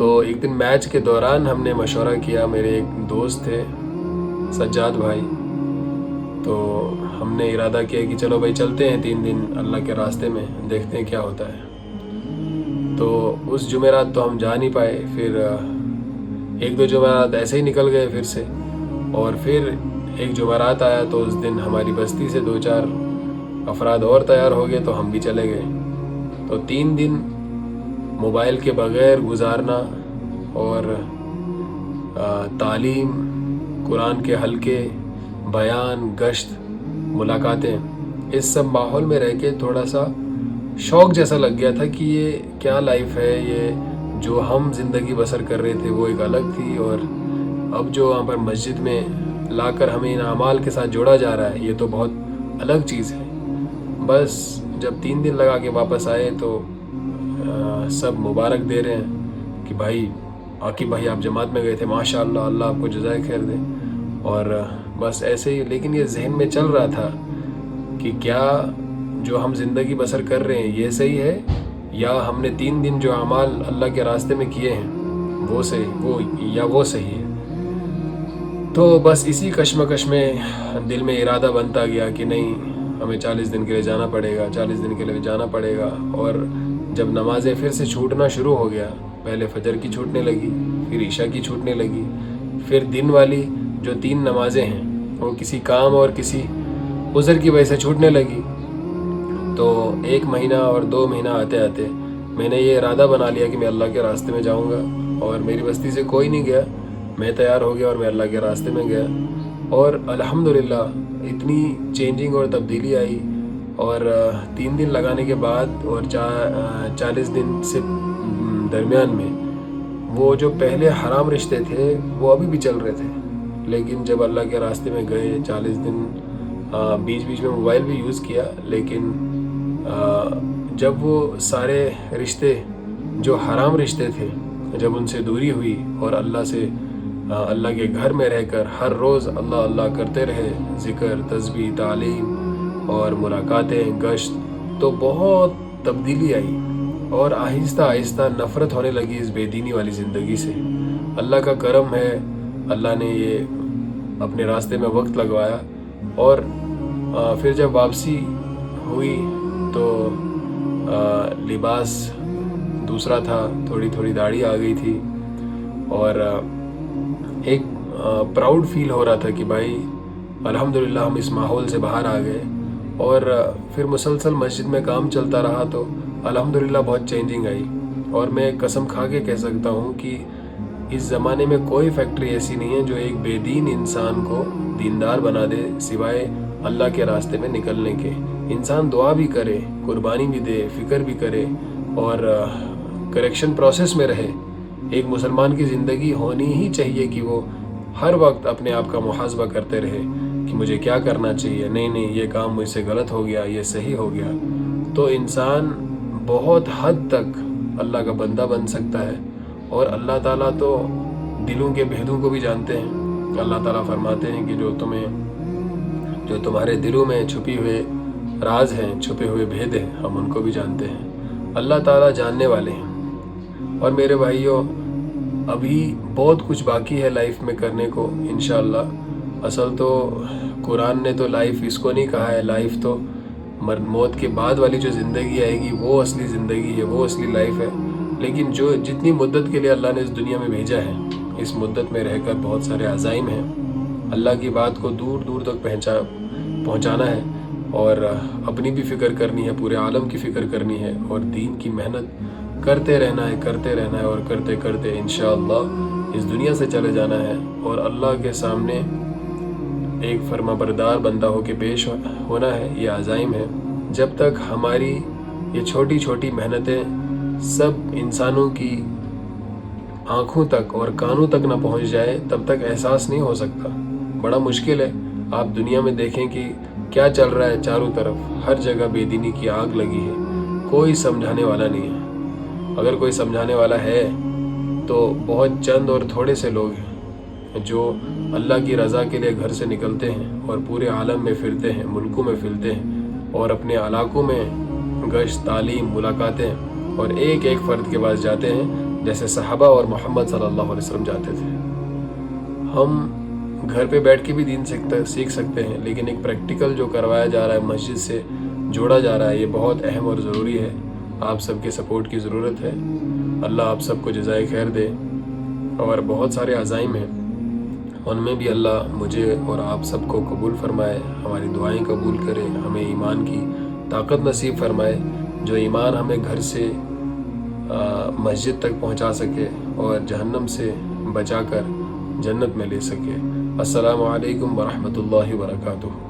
تو ایک دن میچ کے دوران ہم نے مشورہ کیا، میرے ایک دوست تھے سجاد بھائی، تو ہم نے ارادہ کیا کہ چلو بھائی چلتے ہیں 3 دن اللہ کے راستے میں، دیکھتے ہیں کیا ہوتا ہے۔ تو اس جمعرات تو ہم جا نہیں پائے، پھر 1-2 جمعرات ایسے ہی نکل گئے پھر سے، اور پھر ایک جمعرات آیا تو اس دن ہماری بستی سے 2-4 افراد اور تیار ہو گئے تو ہم بھی چلے گئے۔ تو 3 دن موبائل کے بغیر گزارنا، اور تعلیم، قرآن کے حلقے، بیان، گشت، ملاقاتیں، اس سب ماحول میں رہ کے تھوڑا سا شوق جیسا لگ گیا تھا کہ یہ کیا لائف ہے، یہ جو ہم زندگی بسر کر رہے تھے وہ ایک الگ تھی، اور اب جو وہاں پر مسجد میں لا کر ہمیں ان اعمال کے ساتھ جوڑا جا رہا ہے یہ تو بہت الگ چیز ہے۔ بس جب 3 دن لگا کے واپس آئے تو سب مبارک دے رہے ہیں کہ بھائی عاقب بھائی آپ جماعت میں گئے تھے، ماشاء اللہ، اللہ آپ کو جزائے خیر دے، اور بس ایسے ہی۔ لیکن یہ ذہن میں چل رہا تھا کہ کیا جو ہم زندگی بسر کر رہے ہیں یہ صحیح ہے، یا ہم نے 3 دن جو اعمال اللہ کے راستے میں کیے ہیں وہ صحیح ہے۔ تو بس اسی کشمکش میں دل میں ارادہ بنتا گیا کہ نہیں، ہمیں 40 دن کے لیے جانا پڑے گا، 40 دن کے لیے جانا پڑے گا۔ اور جب نمازیں پھر سے چھوٹنا شروع ہو گیا، پہلے فجر کی چھوٹنے لگی، پھر عشاء کی چھوٹنے لگی، پھر دن والی جو 3 نمازیں ہیں وہ کسی کام اور کسی عذر کی وجہ سے چھوٹنے لگی۔ تو 1 مہینہ اور 2 مہینہ آتے آتے میں نے یہ ارادہ بنا لیا کہ میں اللہ کے راستے میں جاؤں گا، اور میری بستی سے کوئی نہیں گیا، میں تیار ہو گیا اور میں اللہ کے راستے میں گیا، اور الحمدللہ اتنی چینجنگ اور تبدیلی آئی۔ اور 3 دن لگانے کے بعد اور 40 دن سے درمیان میں وہ جو پہلے حرام رشتے تھے وہ ابھی بھی چل رہے تھے، لیکن جب اللہ کے راستے میں گئے 40 دن بیچ بیچ میں موبائل بھی یوز کیا، لیکن جب وہ سارے رشتے جو حرام رشتے تھے جب ان سے دوری ہوئی اور اللہ کے گھر میں رہ کر ہر روز اللہ اللہ کرتے رہے، ذکر، تسبیح، تعلیم اور ملاقاتیں، گشت، تو بہت تبدیلی آئی، اور آہستہ آہستہ نفرت ہونے لگی اس بے دینی والی زندگی سے۔ اللہ کا کرم ہے، اللہ نے یہ اپنے راستے میں وقت لگوایا، اور پھر جب واپسی ہوئی تو لباس دوسرا تھا، تھوڑی تھوڑی داڑھی آ گئی تھی، اور ایک پراؤڈ فیل ہو رہا تھا کہ بھائی الحمدللہ ہم اس ماحول سے باہر آ گئے۔ اور پھر مسلسل مسجد میں کام چلتا رہا تو الحمدللہ بہت چینجنگ آئی، اور میں قسم کھا کے کہہ سکتا ہوں کہ اس زمانے میں کوئی فیکٹری ایسی نہیں ہے جو ایک بے دین انسان کو دیندار بنا دے سوائے اللہ کے راستے میں نکلنے کے۔ انسان دعا بھی کرے، قربانی بھی دے، فکر بھی کرے، اور کریکشن پروسیس میں رہے۔ ایک مسلمان کی زندگی ہونی ہی چاہیے کہ وہ ہر وقت اپنے آپ کا محاسبہ کرتے رہے کہ مجھے کیا کرنا چاہیے، نہیں یہ کام مجھ سے غلط ہو گیا، یہ صحیح ہو گیا۔ تو انسان بہت حد تک اللہ کا بندہ بن سکتا ہے، اور اللہ تعالیٰ تو دلوں کے بھیدوں کو بھی جانتے ہیں۔ اللہ تعالیٰ فرماتے ہیں کہ جو تمہارے دلوں میں چھپی ہوئے راز ہیں، چھپے ہوئے بھید ہیں، ہم ان کو بھی جانتے ہیں۔ اللہ تعالیٰ جاننے والے ہیں۔ اور میرے بھائیوں، ابھی بہت کچھ باقی ہے لائف میں کرنے کو انشاءاللہ۔ اصل تو قرآن نے تو لائف اس کو نہیں کہا ہے، لائف تو موت کے بعد والی جو زندگی آئے گی وہ اصلی زندگی ہے، وہ اصلی لائف ہے۔ لیکن جتنی مدت کے لیے اللہ نے اس دنیا میں بھیجا ہے، اس مدت میں رہ کر بہت سارے عزائم ہیں۔ اللہ کی بات کو دور دور تک پہنچانا ہے، اور اپنی بھی فکر کرنی ہے، پورے عالم کی فکر کرنی ہے، اور دین کی محنت کرتے رہنا ہے، اور کرتے کرتے انشاءاللہ اس دنیا سے چلے جانا ہے، اور اللہ کے سامنے ایک فرما بردار بندہ ہو کے پیش ہونا ہے۔ یہ عزائم ہے۔ جب تک ہماری یہ چھوٹی چھوٹی محنتیں سب انسانوں کی آنکھوں تک اور کانوں تک نہ پہنچ جائے تب تک احساس نہیں ہو سکتا۔ بڑا مشکل ہے۔ آپ دنیا میں دیکھیں کہ کیا چل رہا ہے چاروں طرف، ہر جگہ بے دینی کی آگ لگی ہے، کوئی سمجھانے والا نہیں ہے۔ اگر کوئی سمجھانے والا ہے تو بہت چند اور تھوڑے سے لوگ ہیں جو اللہ کی رضا کے لیے گھر سے نکلتے ہیں اور پورے عالم میں پھرتے ہیں، ملکوں میں پھرتے ہیں، اور اپنے علاقوں میں گشت، تعلیم، ملاقاتیں، اور ایک ایک فرد کے پاس جاتے ہیں جیسے صحابہ اور محمد صلی اللہ علیہ وسلم جاتے تھے۔ ہم گھر پہ بیٹھ کے بھی دین سیکھ سکتے ہیں، لیکن ایک پریکٹیکل جو کروایا جا رہا ہے، مسجد سے جوڑا جا رہا ہے، یہ بہت اہم اور ضروری ہے۔ آپ سب کے سپورٹ کی ضرورت ہے۔ اللہ آپ سب کو جزائے خیر دے۔ اور بہت سارے عزائم ہیں، ان میں بھی اللہ مجھے اور آپ سب کو قبول فرمائے، ہماری دعائیں قبول کرے، ہمیں ایمان کی طاقت نصیب فرمائے، جو ایمان ہمیں گھر سے مسجد تک پہنچا سکے اور جہنم سے بچا کر جنت میں لے سکے۔ السلام علیکم ورحمۃ اللہ وبرکاتہ۔